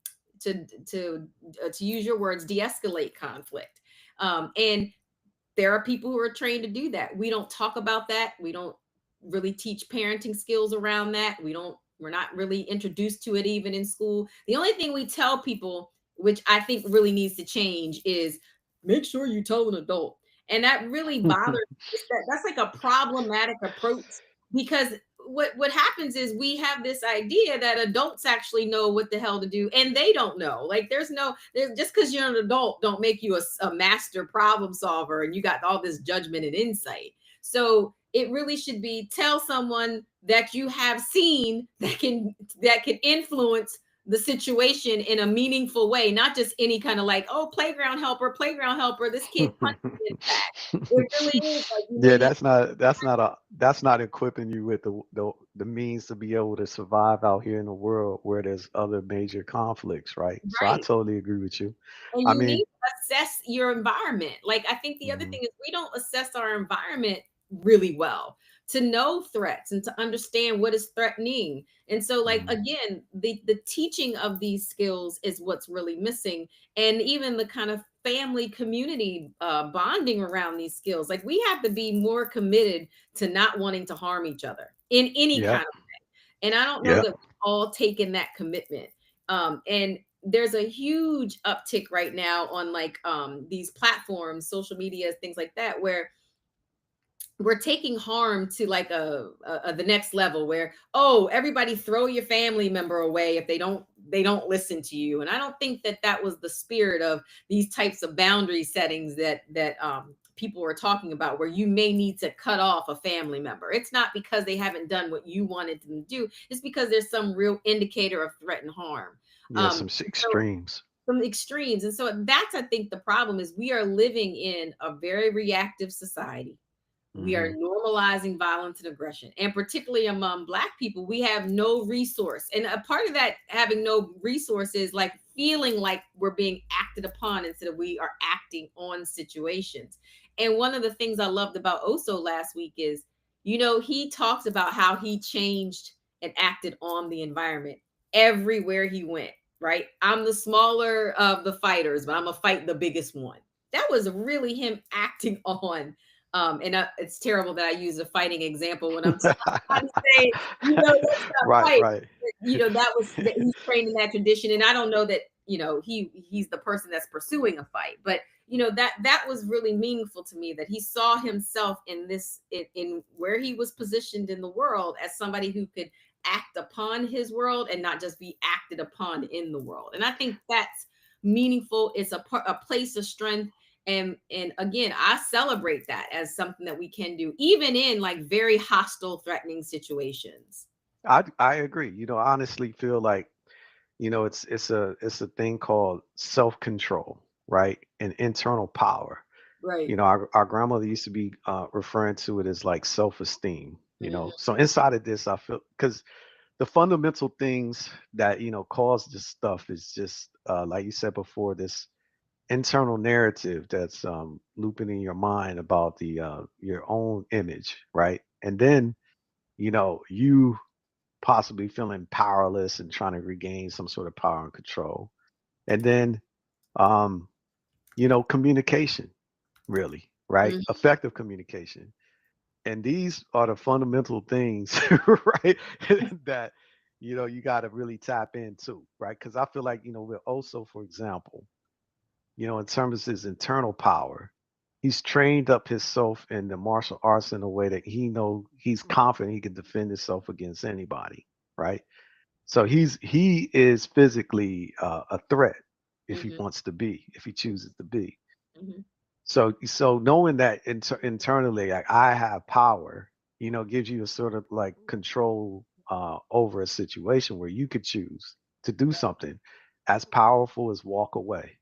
use your words, de-escalate conflict. And there are people who are trained to do that. We don't talk about that. We don't really teach parenting skills around that. We're not really introduced to it even in school. The only thing we tell people, which I think really needs to change, is make sure you tell an adult. And that really bothers that's like a problematic approach because what happens is we have this idea that adults actually know what the hell to do and they don't know. Like there's just because you're an adult don't make you a master problem solver and you got all this judgment and insight. So it really should be tell someone that you have seen that can influence the situation in a meaningful way, not just any kind of like, oh, playground helper, this kid punched me in the back. It really is like you Yeah, need that's not equipping you with the means to be able to survive out here in the world where there's other major conflicts, right? So I right. totally agree with you. And I you need mean, to assess your environment. Like I think the other mhm, thing is we don't assess our environment really well to know threats and to understand what is threatening. And so, like, Mhm. again, the teaching of these skills is what's really missing. And even the kind of family community bonding around these skills. Like, we have to be more committed to not wanting to harm each other in any Yep. kind of, and I don't know Yep. that we've all taken that commitment. And there's a huge uptick right now on like these platforms, social media, things like that, where we're taking harm to like the next level where, oh, everybody throw your family member away if they don't listen to you. And I don't think that that was the spirit of these types of boundary settings that people were talking about, where you may need to cut off a family member. It's not because they haven't done what you wanted them to do, it's because there's some real indicator of threat and harm. Yeah, um some so extremes. from extremes. And so that's, I think, the problem is we are living in a very reactive society. We are Mhm. normalizing violence and aggression. And particularly among Black people, we have no resource. And a part of that having no resources, like feeling like we're being acted upon instead of we are acting on situations. And one of the things I loved about Oso last week is, he talks about how he changed and acted on the environment everywhere he went, right? I'm the smaller of the fighters, but I'm going to fight the biggest one. That was really him acting on, it's terrible that I use a fighting example when I'm trying to say, let's not Right, fight. right. But, that was that he's trained in that tradition, and I don't know that he's the person that's pursuing a fight, but that was really meaningful to me, that he saw himself in this in where he was positioned in the world as somebody who could act upon his world and not just be acted upon in the world. And I think that's meaningful. It's a place of strength, and again, I celebrate that as something that we can do even in like very hostile, threatening situations. I agree. I honestly feel like, it's a thing called self-control, right? And internal power. Right. Our grandmother used to be referring to it as like self-esteem. Mhm. So inside of this, I feel, because the fundamental things that cause this stuff is just like you said before, this internal narrative that's looping in your mind about the your own image, right? And then you possibly feeling powerless and trying to regain some sort of power and control. And then um communication, really, right? Mhm. Effective communication. And these are the fundamental things, right? that you got to really tap into, right? Because I feel like, with Oso, for example, in terms of his internal power, he's trained up himself in the martial arts in a way that he's confident he can defend himself against anybody, right? So he is physically a threat if he Mhm. wants to be, if he chooses to be. Mhm. So knowing that internally, like, I have power, gives you a sort of like control over a situation where you could choose to do something as powerful as walk away,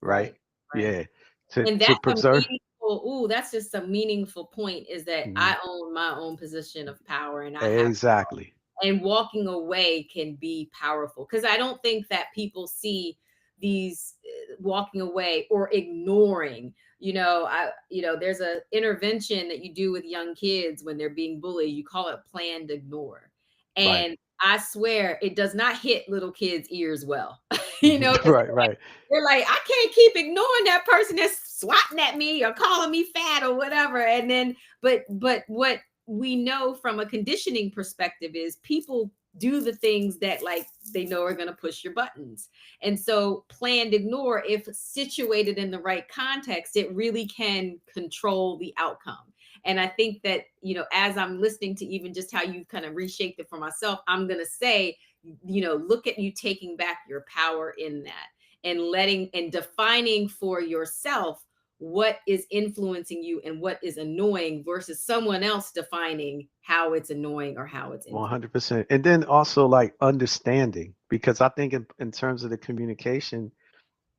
right? Right. Right. Yeah, to And to that's a preserve. meaningful, ooh, that's just a meaningful point, is that Mhm. I own my own position of power and I have, Exactly. and walking away can be powerful, because I don't think that people see these walking away or ignoring. There's a intervention that you do with young kids when they're being bullied. You call it planned ignore, Right. and I swear it does not hit little kids' ears well. Mhm. Because Right. Right. they're like, I can't keep ignoring that person that's swatting at me or calling me fat or whatever. And then, but what we know from a conditioning perspective is people do the things that like they know are going to push your buttons. And so planned ignore, if situated in the right context, it really can control the outcome. And I think that, as I'm listening to even just how you kind of reshaped it for myself, I'm going to say, look at you taking back your power in that, and letting and defining for yourself what is influencing you and what is annoying versus someone else defining how it's annoying or how it's influencing. 100%. And then also like understanding, because I think in terms of the communication,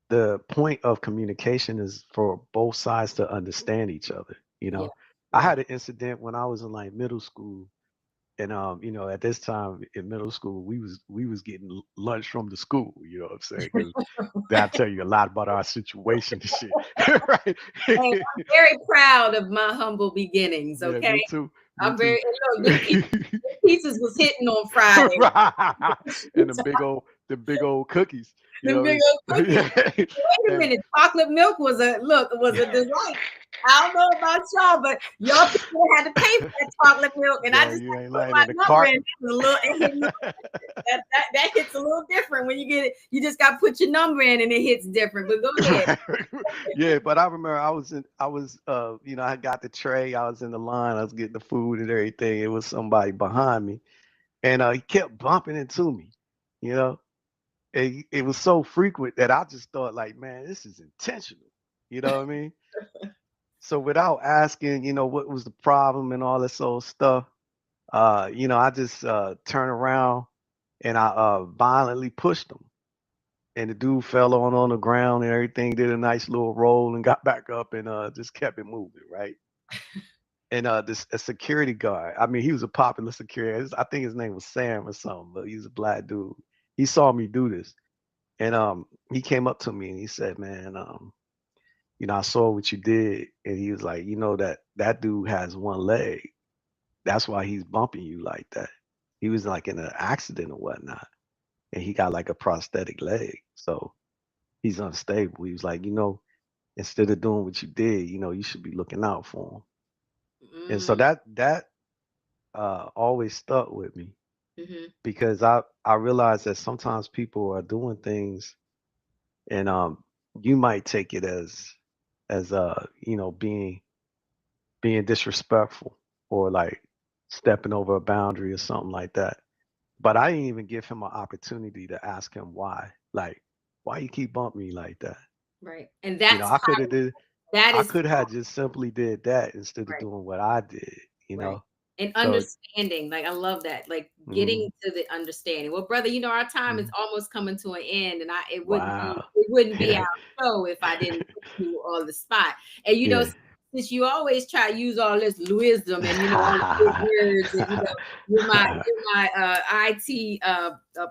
the point of communication is for both sides to understand each other. Yeah. I Yeah. had an incident when I was in like middle school, and at this time in middle school, we was getting lunch from the school. You know what I'm saying? Because that'll tell you a lot about our situation and shit, right? Hey, I'm very proud of my humble beginnings. Yeah, Okay. me too. Me I'm very too. and look, them pizzas was hitting on Friday. Right. And the big old cookies. You Them know, big it's, old cookies. yeah. Wait a And minute, chocolate milk was a delight. I don't know about y'all, but y'all people had to pay for that chocolate milk, and I yeah, just you had to ain't put lying my in the number cart. in. It was a little, it hit me, that hits a little different when you get it. You just got to put your number in, and it hits different. But go ahead. Yeah, but I remember I got the tray, I was in the line, I was getting the food and everything. It was somebody behind me, and he kept bumping into me, you know. It was so frequent that I just thought like, man, this is intentional. You know what I mean? So without asking, what was the problem and all this old stuff, I just turned around and I violently pushed him. And the dude fell on the ground and everything, did a nice little roll and got back up and just kept it moving, right? And this a security guard. I mean, he was a popular security. I think his name was Sam or something, but he was a black dude. He saw me do this, and he came up to me and he said, "Man, I saw what you did." And he was like, that dude has one leg. That's why he's bumping you like that. He was like in an accident or whatnot, and he got like a prosthetic leg, so he's unstable. He was like, instead of doing what you did, you should be looking out for him. And so Mm, that always stuck with me hmm because I realized that sometimes people are doing things and you might take it as being disrespectful or like stepping over a boundary or something like that. But I didn't even give him an opportunity to ask him why. Like, why you keep bumping me like that? right, and You know, that's I could have did that I is could have just simply did that instead of right. doing what I did, you Right. know? And So, understanding, like I love that, like mhm, getting to the understanding. Well, brother, our time is mhm. almost coming to an end, and Wow. it wouldn't be our Yeah. show if I didn't put you on the spot. And Yeah. since you always try to use all this wisdom and all the big words, and you're my IT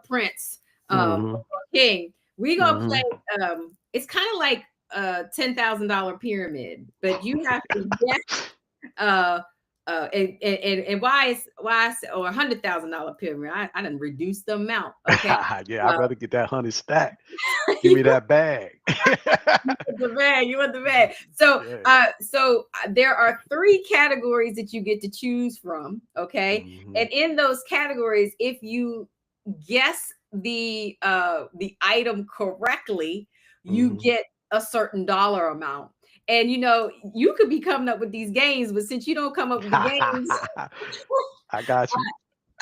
prince Mhm, king. We gonna mhm. play. It's kind of like a $10,000 pyramid, but you have to guess uh and why I said, or $100,000 pyramid. I didn't reduce the amount. Okay. Yeah, I'd Uh, rather get that 100 stack. Give me you that bag. want the bag. You want the bag. So, Yeah. there are three categories that you get to choose from. Okay, Mhm, and in those categories, if you guess the item correctly, you mhm. get a certain dollar amount. And you could be coming up with these games, but since you don't come up with the games, I got you.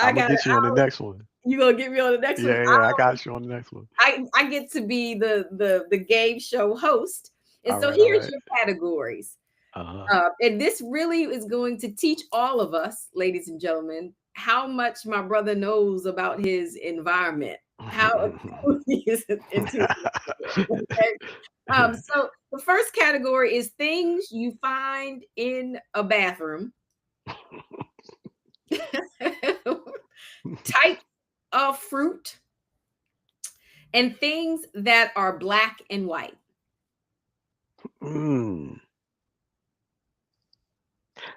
I Imma got get you on the next one. you gonna get me on the next one. Yeah, yeah, I got you on the next one. I get to be the game show host. And so All here's right. your categories. Uh-huh. And this really is going to teach all of us, ladies and gentlemen, how much my brother knows about his environment, how attuned he is into. Okay. So the first category is things you find in a bathroom. Type of fruit and things that are black and white. Mm.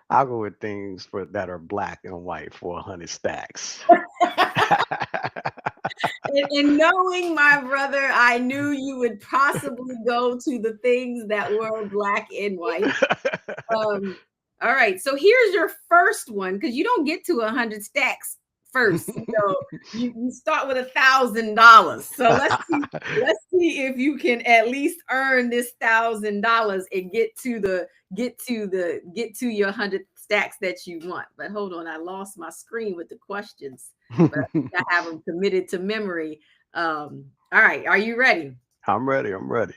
I'll go with things for that are black and white for 100 stacks. And knowing my brother, I knew you would possibly go to the things that were black and white. Um, all right, so here's your first one because you don't get to 100 stacks first. You start with $1,000. So let's see if you can at least earn this $1,000 and get to your 100 stacks that you want. But hold on, I lost my screen with the questions, but I have them committed to memory. All right, are you ready? I'm ready. I'm ready.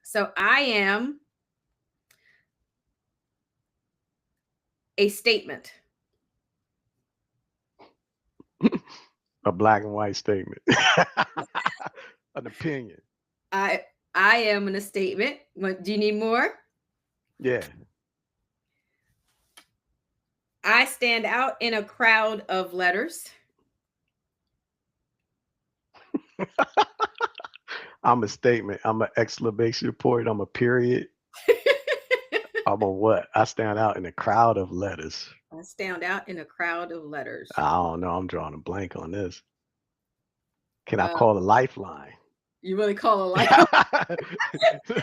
So I am a statement. A black and white statement. An opinion. I I am in a statement. Do you need more? Yeah. I stand out in a crowd of letters. I'm a statement. I'm an exclamation point. I'm a period. I'm a what? I stand out in a crowd of letters. I stand out in a crowd of letters. I don't know. I'm drawing a blank on this. Can I Uh, call a lifeline? you really call a lifeline? All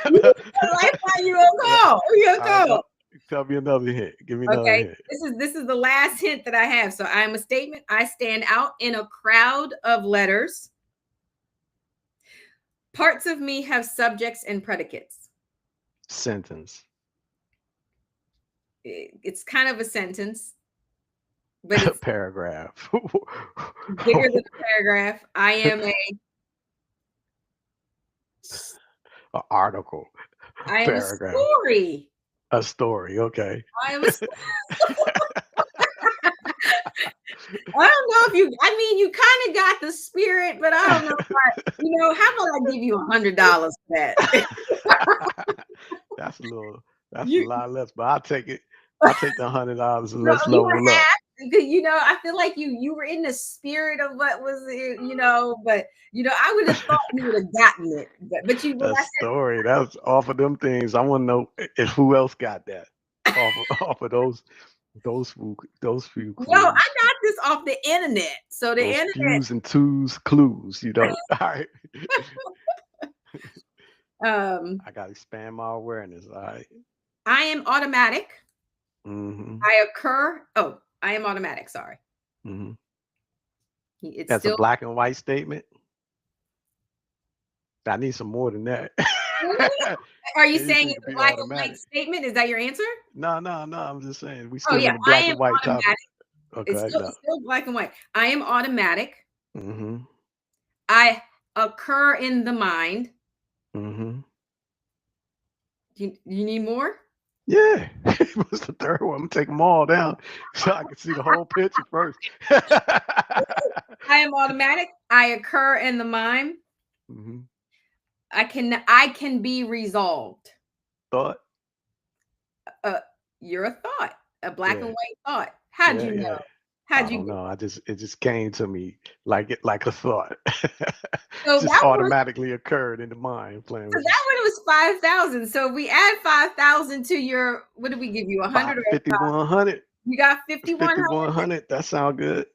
You a lifeline you gonna call? Who you right, gonna call? tell me another hint. Give me another Okay, hint. this is the last hint that I have. So I am a statement. I stand out in a crowd of letters. Parts of me have subjects and predicates. Sentence. It's kind of a sentence, but it's Paragraph. bigger than a paragraph. I am An article. a Paragraph. story. A story. Okay. I am a I don't know if you, I mean, you kind of got the spirit, but I don't know. How about I give you $100 for that? That's a You, lot less, but I'll take it. I'll take the $100 and no, let's you were level up. I feel like you were in the spirit of what was it, but I would have thought you would have gotten it. But you when That I story, that's off of them things. I want to know if who else got that off of those few said, I clues. got this off the internet. So the Those internet, fews and twos clues, All right. I gotta expand my awareness. All right. I am automatic. Mm-hmm. I am automatic, sorry. Mm-hmm. It's That's still a black and white statement. I need some more than that. Are you saying Anything it's could a be black and white automatic. statement? Is that your answer? No. I'm just saying we Oh still yeah, in the I black am and white topic. automatic. It's Okay. still black and white. I am automatic. Mm-hmm. I occur in the mind. Mm-hmm. You need more? Yeah. What's the third one? I'm gonna take them all down so I can see the whole picture first. I am automatic. I occur in the mind. Mm-hmm. I can be resolved. Thought. You're a thought, a black and Yeah. white thought. How'd you know? Yeah. I How'd you don't get? know. It just came to me like a thought. So Just that one, automatically occurred in the mind playing so with you. that one was 5,000. So if we add 5,000 to your, what did we give you? 100 or 5100. you got 5,100? 5100. That sound good.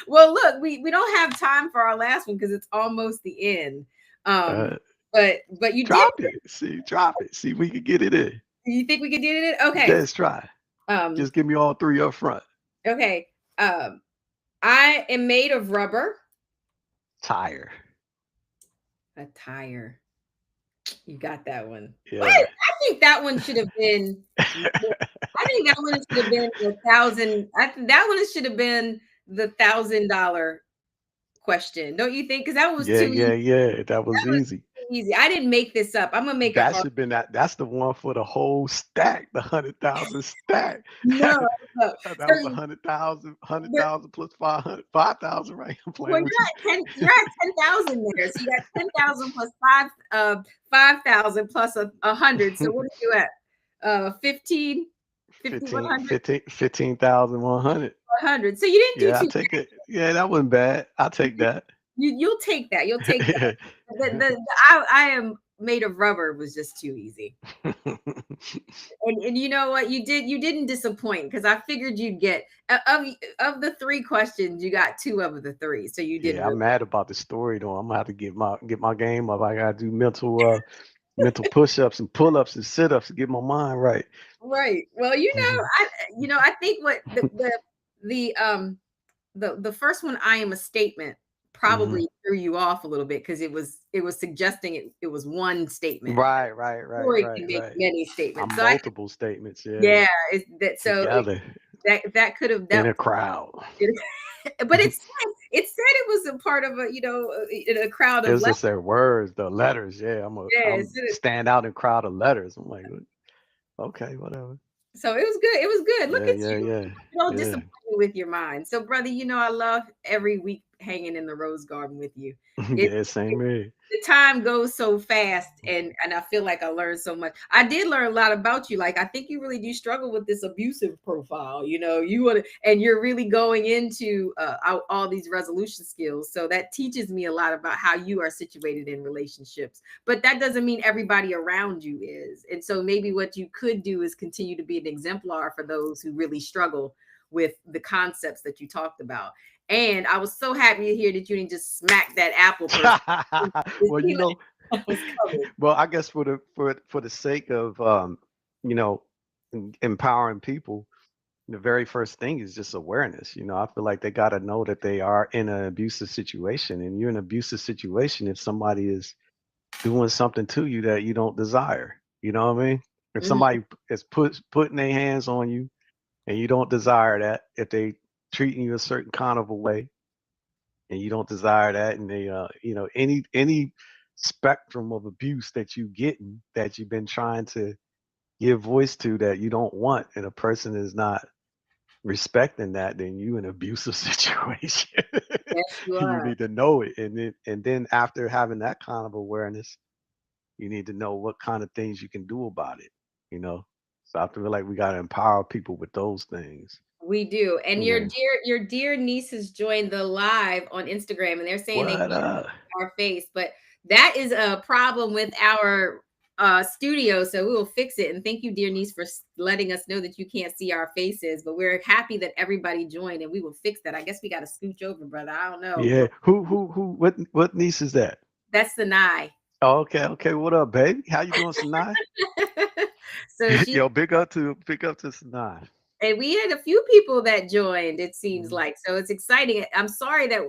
Well, look, we don't have time for our last one because it's almost the end. Uh, But you did. drop it. See, drop it. See if we can get it in. You think we could do it? Okay. Let's try. Um. Just give me all three up front. Okay. I am made of rubber. Tire. A tire. You got that one. Yeah. I think that one should have been. I think that one should have been 1,000. That one should have been the $1,000 question. Don't you think? Because that was too easy. Yeah. That was easy. Easy. I didn't make this up. I'm gonna make That it. should have been that. That's the one for the whole stack, the 100,000 stack. No, That was 100,000 plus 5,000, right? I'm Well, playing with you. you're at 10,000 there. So you got 10,000 plus 5,000 plus 100. So what are you at? 15,100. 100. So you didn't do Yeah, I too take it. Yeah, that wasn't bad. I'll take that. You'll take that. You'll take that. I am made of rubber was just too easy. And you know what? You didn't disappoint because I figured you'd get of the three questions, you got two of the three. So you did. Yeah, I'm mad about the story though. I'm gonna have to get my game up. I gotta do mental push-ups and pull-ups and sit-ups to get my mind right. Right. Well, I think what the first one, I am a statement, probably threw you off a little bit because it was suggesting it was one statement. Right. Story can make many statements. Multiple statements. Yeah, Together that could have in a crowd. But it said it was a part of in a crowd of. It was just their words, the letters. Yeah, I'm stand out in a crowd of letters. I'm like, okay, whatever. So it was good. It was good. Look at you. Yeah. Don't disappoint me with your mind. So, brother, I love every week hanging in the Rose Garden with you. Yeah, same here. The time goes so fast, and I feel like I learned so much. I did learn a lot about you. Like, I think you really do struggle with this abusive profile. You want to, and you're really going into all these resolution skills. So that teaches me a lot about how you are situated in relationships. But that doesn't mean everybody around you is. And so maybe what you could do is continue to be an exemplar for those who really struggle with the concepts that you talked about. And I was so happy to hear that you didn't just smack that Apple person. Well, He like that was coming. well, I guess for the sake of you know, empowering people, the very first thing is just awareness. I feel like they got to know that they are in an abusive situation, and you're in an abusive situation if somebody is doing something to you that you don't desire. You know what I mean? If Mhm. somebody is putting their hands on you and you don't desire that, if they treating you a certain kind of a way and you don't desire that, and they any spectrum of abuse that you getting that you've been trying to give voice to that you don't want, and a person is not respecting that, then you in an abusive situation. Yes, you You are. need to know it, and then after having that kind of awareness, you need to know what kind of things you can do about it. you know so I feel like we got to empower people with those things. We do. And Yeah. your dear nieces joined the live on Instagram and they're saying they What can't up? see our face, but that is a problem with our studio, so we will fix it. And thank you, dear niece, for letting us know that you can't see our faces, but we're happy that everybody joined and we will fix that. I guess we got to scooch over, brother. I don't know, Yeah. but What niece is that? that's the Nye. Oh, okay, okay. What up, baby? How you doing, Sanai? So she Yo, big up to Sanai. and we had a few people that joined, it seems Mhm. like. So it's exciting. I'm sorry that,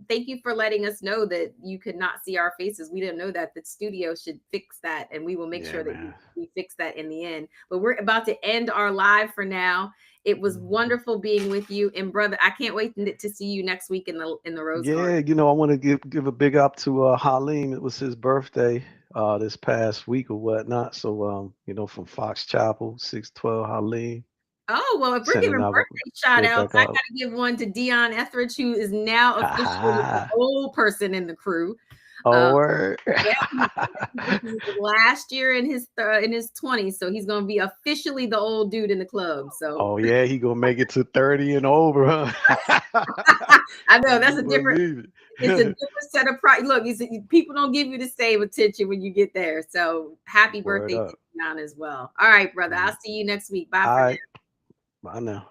thank you for letting us know that you could not see our faces. We didn't know that. The studio should fix that, and we will make Yeah, sure that man. we fix that in the end. But we're about to end our live for now. It was Mhm. wonderful being with you. And brother, I can't wait to see you next week in the Rose Garden. Yeah, I want to give a big up to Halim. It was his birthday this past week or whatnot. So from Fox Chapel, 612 Halim, Oh, well, if we're giving sending out a birthday shout big outs, back I up. gotta give one to Dion Etheridge, who is now officially the Ha old person in the crew. Oh, Um, word. Yeah, this is his last year in his 20s, so he's gonna be officially the old dude in the club. So Oh yeah, he gonna make it to 30 and over, huh? I know that's You a different. believe It's a it. different set of Look, people don't give you the same attention when you get there. So happy Word birthday to up. Dion as well. All right, brother. Mhm. I'll see you next week. Bye All for right. now. Bye now.